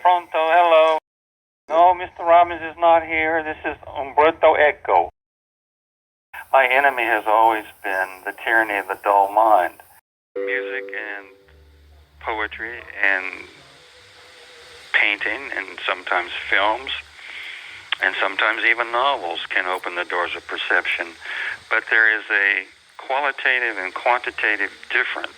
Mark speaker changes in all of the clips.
Speaker 1: Pronto, hello. No, Mr. Robbins is not here. This is Umberto Eco. My enemy has always been the tyranny of the dull mind. Music and poetry and painting and sometimes films and sometimes even novels can open the doors of perception. But there is a qualitative and quantitative difference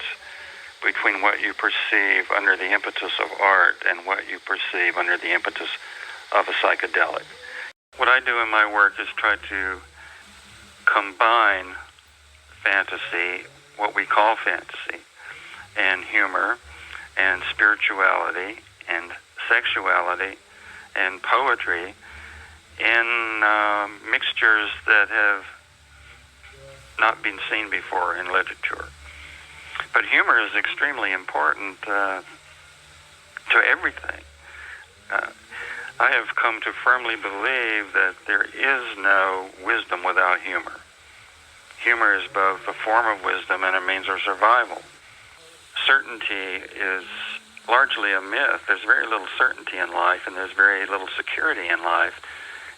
Speaker 1: between what you perceive under the impetus of art and what you perceive under the impetus of a psychedelic. What I do in my work is try to combine fantasy, what we call fantasy, and humor, and spirituality, and sexuality, and poetry in mixtures that have not been seen before in literature. But humor is extremely important to everything. I have come to firmly believe that there is no wisdom without humor. Humor is both a form of wisdom and a means of survival. Certainty is largely a myth. There's very little certainty in life, and there's very little security in life.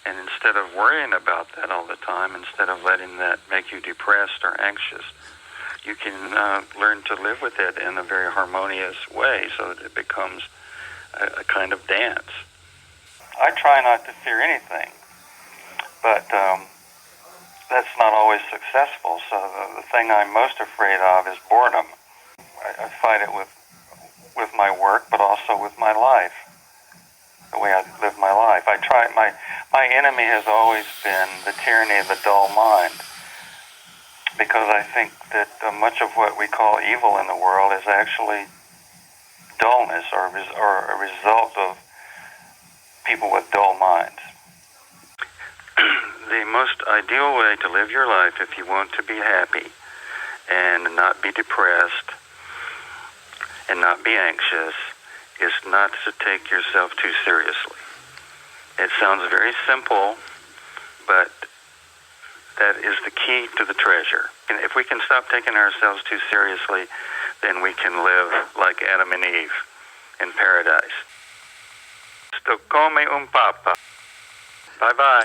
Speaker 1: And instead of worrying about that all the time, instead of letting that make you depressed or anxious, you can learn to live with it in a very harmonious way so that it becomes a kind of dance. I try not to fear anything, but that's not always successful. So the thing I'm most afraid of is boredom. I fight it with my work, but also with my life, the way I live my life. My enemy has always been the tyranny of the dull mind, because I think that much of what we call evil in the world is actually dullness or a result of people with dull minds. The most ideal way to live your life, if you want to be happy and not be depressed and not be anxious, is not to take yourself too seriously. It sounds very simple, but that is the key to the treasure. And if we can stop taking ourselves too seriously, then we can live like Adam and Eve in paradise. Sto come un papa. Bye-bye.